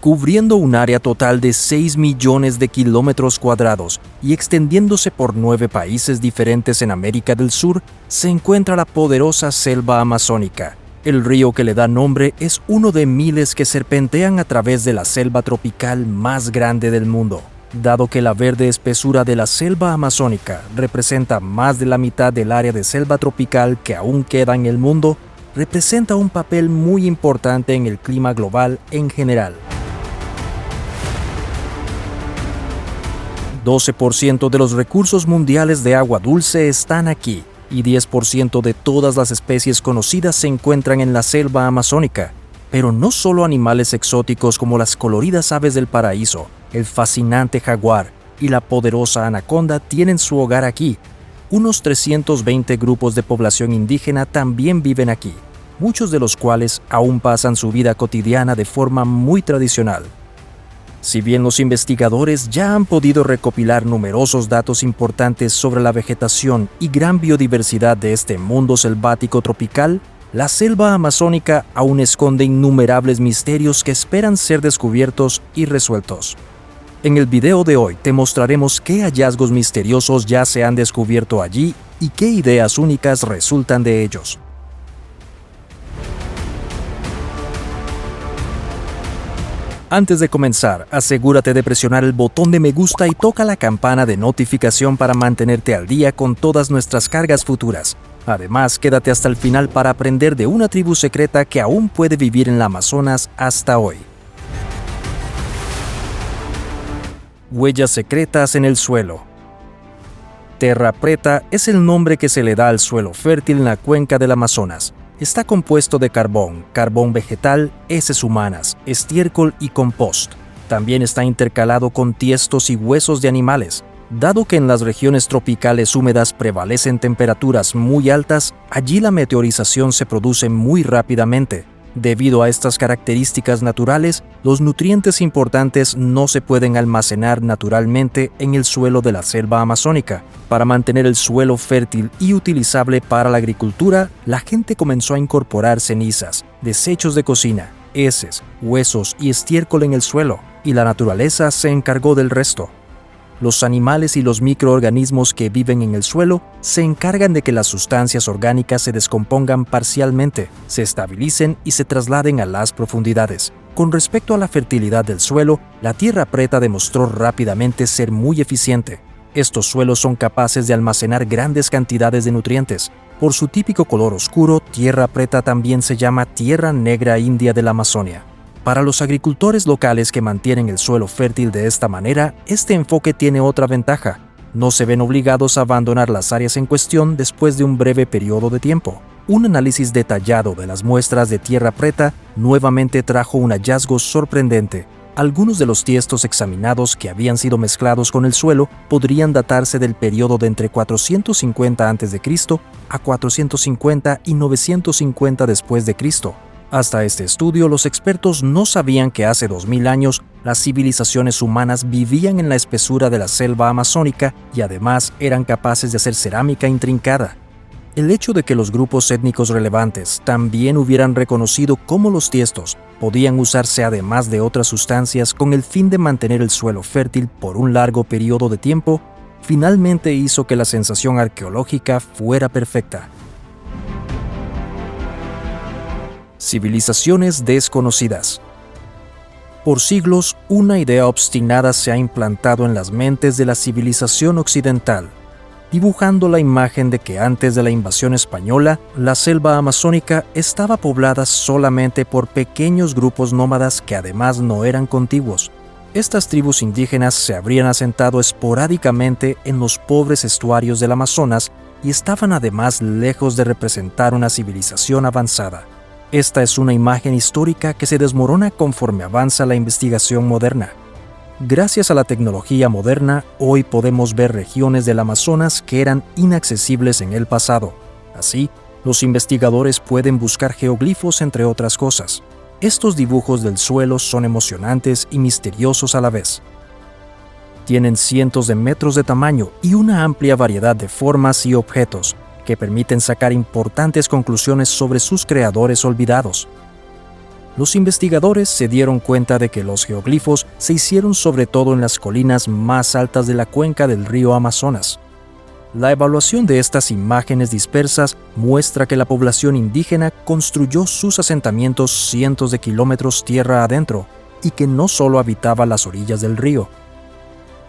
cubriendo un área total de 6 millones de kilómetros cuadrados y extendiéndose por 9 países diferentes en América del Sur, se encuentra la poderosa selva amazónica. El río que le da nombre es uno de miles que serpentean a través de la selva tropical más grande del mundo. Dado que la verde espesura de la selva amazónica representa más de la mitad del área de selva tropical que aún queda en el mundo, representa un papel muy importante en el clima global en general. 12% de los recursos mundiales de agua dulce están aquí, y 10% de todas las especies conocidas se encuentran en la selva amazónica. Pero no solo animales exóticos como las coloridas aves del paraíso, el fascinante jaguar y la poderosa anaconda tienen su hogar aquí. Unos 320 grupos de población indígena también viven aquí, muchos de los cuales aún pasan su vida cotidiana de forma muy tradicional. Si bien los investigadores ya han podido recopilar numerosos datos importantes sobre la vegetación y gran biodiversidad de este mundo selvático tropical, la selva amazónica aún esconde innumerables misterios que esperan ser descubiertos y resueltos. En el video de hoy te mostraremos qué hallazgos misteriosos ya se han descubierto allí y qué ideas únicas resultan de ellos. Antes de comenzar, asegúrate de presionar el botón de me gusta y toca la campana de notificación para mantenerte al día con todas nuestras cargas futuras. Además, quédate hasta el final para aprender de una tribu secreta que aún puede vivir en la Amazonas hasta hoy. Huellas secretas en el suelo. Terra preta es el nombre que se le da al suelo fértil en la cuenca del Amazonas. Está compuesto de carbón, carbón vegetal, heces humanas, estiércol y compost. También está intercalado con tiestos y huesos de animales. Dado que en las regiones tropicales húmedas prevalecen temperaturas muy altas, allí la meteorización se produce muy rápidamente. Debido a estas características naturales, los nutrientes importantes no se pueden almacenar naturalmente en el suelo de la selva amazónica. Para mantener el suelo fértil y utilizable para la agricultura, la gente comenzó a incorporar cenizas, desechos de cocina, heces, huesos y estiércol en el suelo, y la naturaleza se encargó del resto. Los animales y los microorganismos que viven en el suelo se encargan de que las sustancias orgánicas se descompongan parcialmente, se estabilicen y se trasladen a las profundidades. Con respecto a la fertilidad del suelo, la tierra preta demostró rápidamente ser muy eficiente. Estos suelos son capaces de almacenar grandes cantidades de nutrientes. Por su típico color oscuro, tierra preta también se llama tierra negra india de la Amazonia. Para los agricultores locales que mantienen el suelo fértil de esta manera, este enfoque tiene otra ventaja. No se ven obligados a abandonar las áreas en cuestión después de un breve periodo de tiempo. Un análisis detallado de las muestras de tierra preta nuevamente trajo un hallazgo sorprendente. Algunos de los tiestos examinados que habían sido mezclados con el suelo podrían datarse del periodo de entre 450 a.C. a 450 y 950 después de Cristo. Hasta este estudio, los expertos no sabían que hace 2000 años las civilizaciones humanas vivían en la espesura de la selva amazónica y además eran capaces de hacer cerámica intrincada. El hecho de que los grupos étnicos relevantes también hubieran reconocido cómo los tiestos podían usarse además de otras sustancias con el fin de mantener el suelo fértil por un largo periodo de tiempo, finalmente hizo que la sensación arqueológica fuera perfecta. Civilizaciones desconocidas. Por siglos, una idea obstinada se ha implantado en las mentes de la civilización occidental, dibujando la imagen de que antes de la invasión española, la selva amazónica estaba poblada solamente por pequeños grupos nómadas que además no eran contiguos. Estas tribus indígenas se habrían asentado esporádicamente en los pobres estuarios del Amazonas y estaban además lejos de representar una civilización avanzada. Esta es una imagen histórica que se desmorona conforme avanza la investigación moderna. Gracias a la tecnología moderna, hoy podemos ver regiones del Amazonas que eran inaccesibles en el pasado. Así, los investigadores pueden buscar geoglifos entre otras cosas. Estos dibujos del suelo son emocionantes y misteriosos a la vez. Tienen cientos de metros de tamaño y una amplia variedad de formas y objetos, que permiten sacar importantes conclusiones sobre sus creadores olvidados. Los investigadores se dieron cuenta de que los geoglifos se hicieron sobre todo en las colinas más altas de la cuenca del río Amazonas. La evaluación de estas imágenes dispersas muestra que la población indígena construyó sus asentamientos cientos de kilómetros tierra adentro y que no solo habitaba las orillas del río.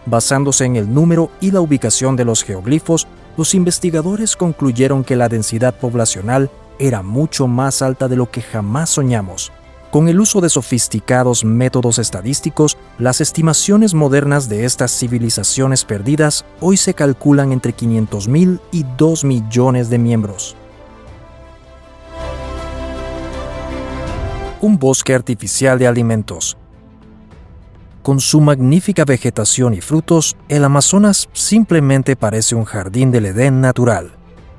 Basándose en el número y la ubicación de los geoglifos, los investigadores concluyeron que la densidad poblacional era mucho más alta de lo que jamás soñamos. Con el uso de sofisticados métodos estadísticos, las estimaciones modernas de estas civilizaciones perdidas hoy se calculan entre 500.000 y 2 millones de miembros. Un bosque artificial de alimentos. Con su magnífica vegetación y frutos, el Amazonas simplemente parece un jardín del Edén natural.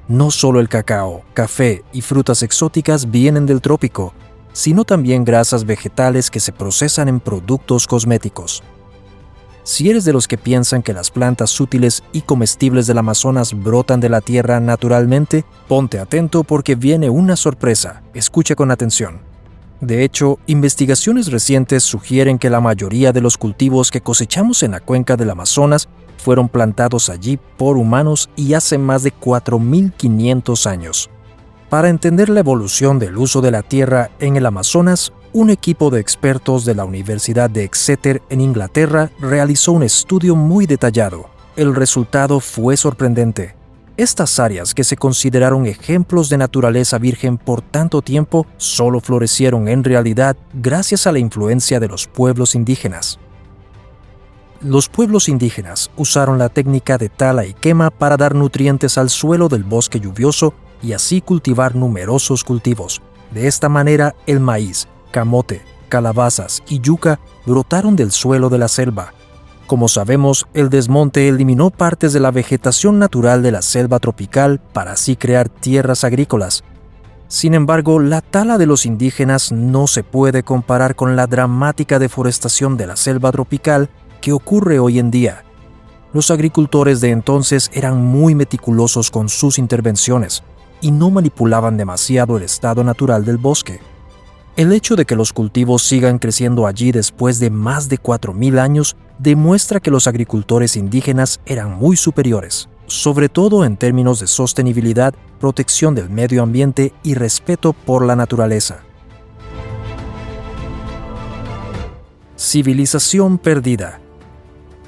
No solo el cacao, café y frutas exóticas vienen del trópico, sino también grasas vegetales que se procesan en productos cosméticos. Si eres de los que piensan que las plantas útiles y comestibles del Amazonas brotan de la tierra naturalmente, ponte atento porque viene una sorpresa. Escucha con atención. De hecho, investigaciones recientes sugieren que la mayoría de los cultivos que cosechamos en la cuenca del Amazonas fueron plantados allí por humanos y hace más de 4.500 años. Para entender la evolución del uso de la tierra en el Amazonas, un equipo de expertos de la Universidad de Exeter en Inglaterra realizó un estudio muy detallado. El resultado fue sorprendente. Estas áreas que se consideraron ejemplos de naturaleza virgen por tanto tiempo solo florecieron en realidad gracias a la influencia de los pueblos indígenas. Los pueblos indígenas usaron la técnica de tala y quema para dar nutrientes al suelo del bosque lluvioso y así cultivar numerosos cultivos. De esta manera, el maíz, camote, calabazas y yuca brotaron del suelo de la selva. Como sabemos, el desmonte eliminó partes de la vegetación natural de la selva tropical para así crear tierras agrícolas. Sin embargo, la tala de los indígenas no se puede comparar con la dramática deforestación de la selva tropical que ocurre hoy en día. Los agricultores de entonces eran muy meticulosos con sus intervenciones y no manipulaban demasiado el estado natural del bosque. El hecho de que los cultivos sigan creciendo allí después de más de 4.000 años demuestra que los agricultores indígenas eran muy superiores, sobre todo en términos de sostenibilidad, protección del medio ambiente y respeto por la naturaleza. Civilización perdida.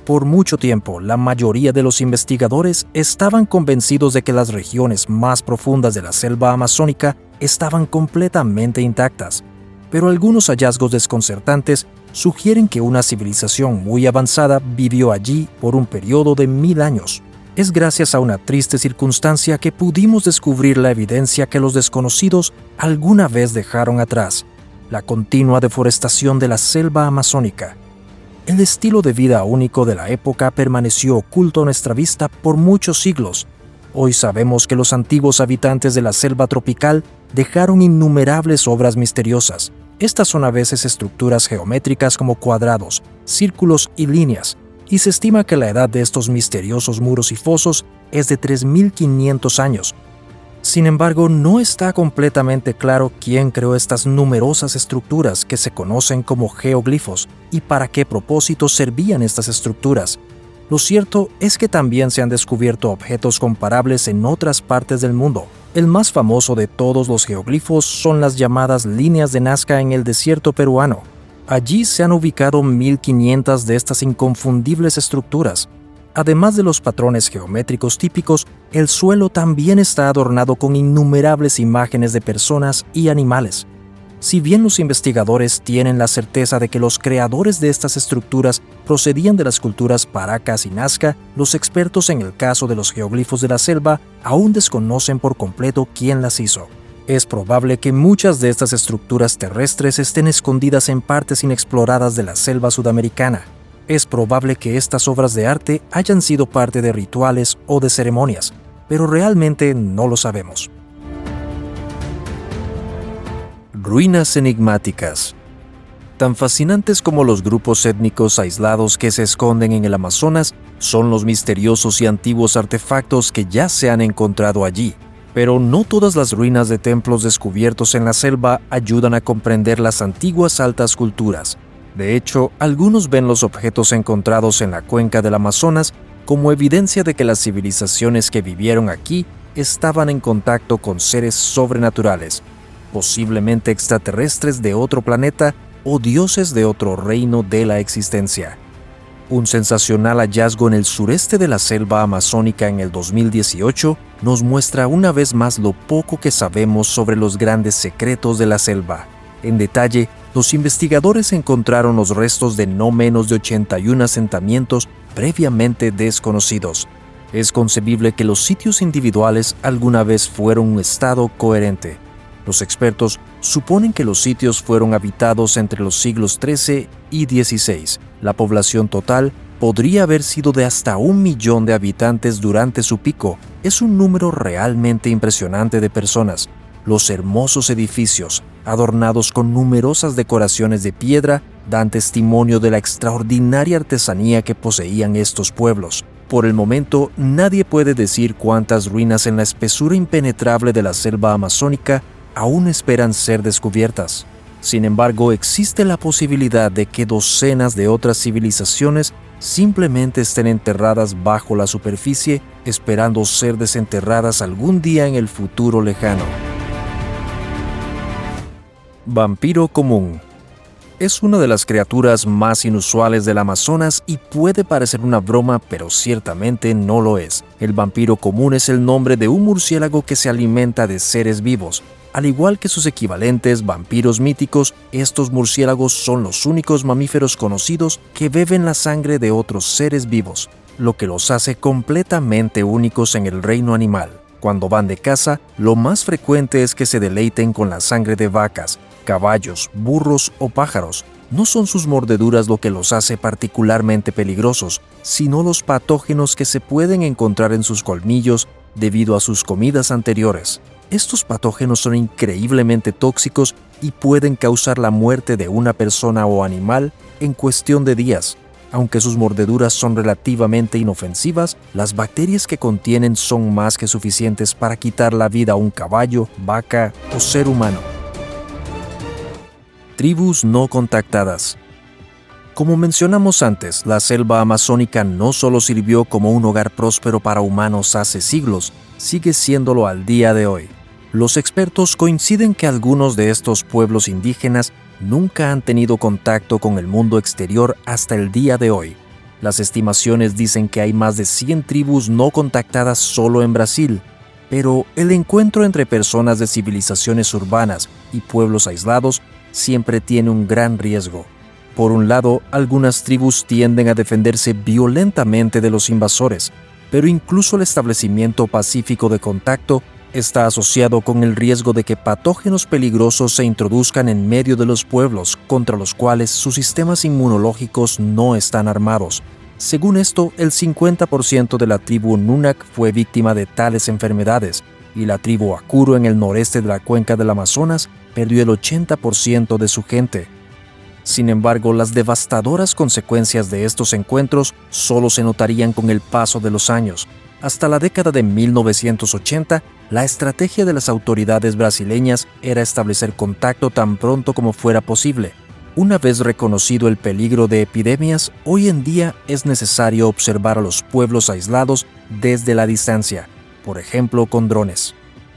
Por mucho tiempo, la mayoría de los investigadores estaban convencidos de que las regiones más profundas de la selva amazónica estaban completamente intactas, pero algunos hallazgos desconcertantes sugieren que una civilización muy avanzada vivió allí por un periodo de 1000 años. Es gracias a una triste circunstancia que pudimos descubrir la evidencia que los desconocidos alguna vez dejaron atrás: la continua deforestación de la selva amazónica. El estilo de vida único de la época permaneció oculto a nuestra vista por muchos siglos. Hoy sabemos que los antiguos habitantes de la selva tropical dejaron innumerables obras misteriosas. Estas son a veces estructuras geométricas como cuadrados, círculos y líneas, y se estima que la edad de estos misteriosos muros y fosos es de 3.500 años. Sin embargo, no está completamente claro quién creó estas numerosas estructuras que se conocen como geoglifos y para qué propósito servían estas estructuras. Lo cierto es que también se han descubierto objetos comparables en otras partes del mundo. El más famoso de todos los geoglifos son las llamadas líneas de Nazca en el desierto peruano. Allí se han ubicado 1.500 de estas inconfundibles estructuras. Además de los patrones geométricos típicos, el suelo también está adornado con innumerables imágenes de personas y animales. Si bien los investigadores tienen la certeza de que los creadores de estas estructuras procedían de las culturas Paracas y Nazca, los expertos en el caso de los geoglifos de la selva aún desconocen por completo quién las hizo. Es probable que muchas de estas estructuras terrestres estén escondidas en partes inexploradas de la selva sudamericana. Es probable que estas obras de arte hayan sido parte de rituales o de ceremonias, pero realmente no lo sabemos. Ruinas enigmáticas. Tan fascinantes como los grupos étnicos aislados que se esconden en el Amazonas, son los misteriosos y antiguos artefactos que ya se han encontrado allí. Pero no todas las ruinas de templos descubiertos en la selva ayudan a comprender las antiguas altas culturas. De hecho, algunos ven los objetos encontrados en la cuenca del Amazonas como evidencia de que las civilizaciones que vivieron aquí estaban en contacto con seres sobrenaturales, posiblemente extraterrestres de otro planeta o dioses de otro reino de la existencia. Un sensacional hallazgo en el sureste de la selva amazónica en el 2018 nos muestra una vez más lo poco que sabemos sobre los grandes secretos de la selva. En detalle, los investigadores encontraron los restos de no menos de 81 asentamientos previamente desconocidos. Es concebible que los sitios individuales alguna vez fueron un estado coherente. Los expertos suponen que los sitios fueron habitados entre los siglos XIII y XVI. La población total podría haber sido de hasta 1 millón de habitantes durante su pico. Es un número realmente impresionante de personas. Los hermosos edificios, adornados con numerosas decoraciones de piedra, dan testimonio de la extraordinaria artesanía que poseían estos pueblos. Por el momento, nadie puede decir cuántas ruinas en la espesura impenetrable de la selva amazónica aún esperan ser descubiertas. Sin embargo, existe la posibilidad de que docenas de otras civilizaciones simplemente estén enterradas bajo la superficie, esperando ser desenterradas algún día en el futuro lejano. Vampiro común. Es una de las criaturas más inusuales del Amazonas y puede parecer una broma, pero ciertamente no lo es. El vampiro común es el nombre de un murciélago que se alimenta de seres vivos. Al igual que sus equivalentes vampiros míticos, estos murciélagos son los únicos mamíferos conocidos que beben la sangre de otros seres vivos, lo que los hace completamente únicos en el reino animal. Cuando van de caza, lo más frecuente es que se deleiten con la sangre de vacas, caballos, burros o pájaros. No son sus mordeduras lo que los hace particularmente peligrosos, sino los patógenos que se pueden encontrar en sus colmillos debido a sus comidas anteriores. Estos patógenos son increíblemente tóxicos y pueden causar la muerte de una persona o animal en cuestión de días. Aunque sus mordeduras son relativamente inofensivas, las bacterias que contienen son más que suficientes para quitar la vida a un caballo, vaca o ser humano. Tribus no contactadas. Como mencionamos antes, la selva amazónica no solo sirvió como un hogar próspero para humanos hace siglos, sigue siéndolo al día de hoy. Los expertos coinciden que algunos de estos pueblos indígenas nunca han tenido contacto con el mundo exterior hasta el día de hoy. Las estimaciones dicen que hay más de 100 tribus no contactadas solo en Brasil, pero el encuentro entre personas de civilizaciones urbanas y pueblos aislados siempre tiene un gran riesgo. Por un lado, algunas tribus tienden a defenderse violentamente de los invasores, pero incluso el establecimiento pacífico de contacto está asociado con el riesgo de que patógenos peligrosos se introduzcan en medio de los pueblos contra los cuales sus sistemas inmunológicos no están armados. Según esto, el 50% de la tribu Nunak fue víctima de tales enfermedades, y la tribu Akuro en el noreste de la cuenca del Amazonas perdió el 80% de su gente. Sin embargo, las devastadoras consecuencias de estos encuentros solo se notarían con el paso de los años. Hasta la década de 1980, la estrategia de las autoridades brasileñas era establecer contacto tan pronto como fuera posible. Una vez reconocido el peligro de epidemias, hoy en día es necesario observar a los pueblos aislados desde la distancia, por ejemplo con drones.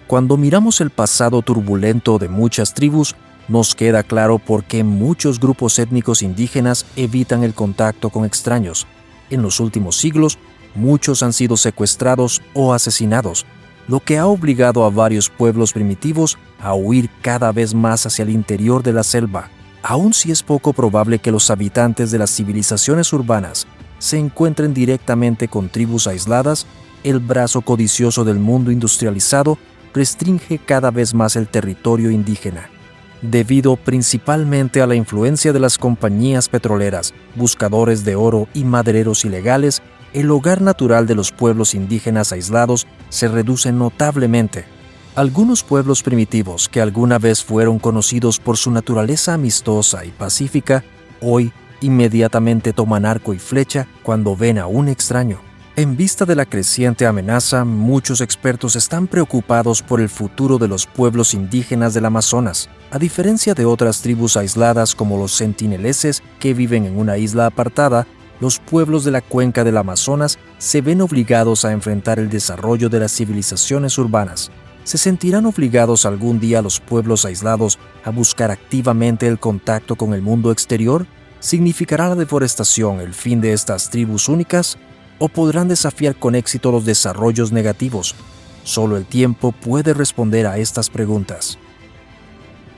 Cuando miramos el pasado turbulento de muchas tribus, nos queda claro por qué muchos grupos étnicos indígenas evitan el contacto con extraños. En los últimos siglos, muchos han sido secuestrados o asesinados, lo que ha obligado a varios pueblos primitivos a huir cada vez más hacia el interior de la selva. Aun si es poco probable que los habitantes de las civilizaciones urbanas se encuentren directamente con tribus aisladas, el brazo codicioso del mundo industrializado restringe cada vez más el territorio indígena. Debido principalmente a la influencia de las compañías petroleras, buscadores de oro y madereros ilegales, el hogar natural de los pueblos indígenas aislados se reduce notablemente. Algunos pueblos primitivos que alguna vez fueron conocidos por su naturaleza amistosa y pacífica, hoy inmediatamente toman arco y flecha cuando ven a un extraño. En vista de la creciente amenaza, muchos expertos están preocupados por el futuro de los pueblos indígenas del Amazonas. A diferencia de otras tribus aisladas como los sentineleses que viven en una isla apartada, los pueblos de la cuenca del Amazonas se ven obligados a enfrentar el desarrollo de las civilizaciones urbanas. ¿Se sentirán obligados algún día los pueblos aislados a buscar activamente el contacto con el mundo exterior? ¿Significará la deforestación el fin de estas tribus únicas? ¿O podrán desafiar con éxito los desarrollos negativos? Solo el tiempo puede responder a estas preguntas.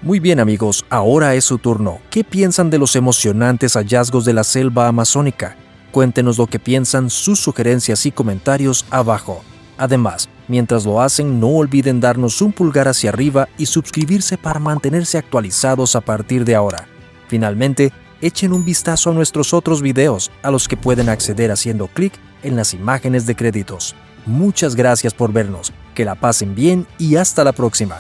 Muy bien amigos, ahora es su turno. ¿Qué piensan de los emocionantes hallazgos de la selva amazónica? Cuéntenos lo que piensan, sus sugerencias y comentarios abajo. Además, mientras lo hacen, no olviden darnos un pulgar hacia arriba y suscribirse para mantenerse actualizados a partir de ahora. Finalmente, echen un vistazo a nuestros otros videos, a los que pueden acceder haciendo clic en las imágenes de créditos. Muchas gracias por vernos, que la pasen bien y hasta la próxima.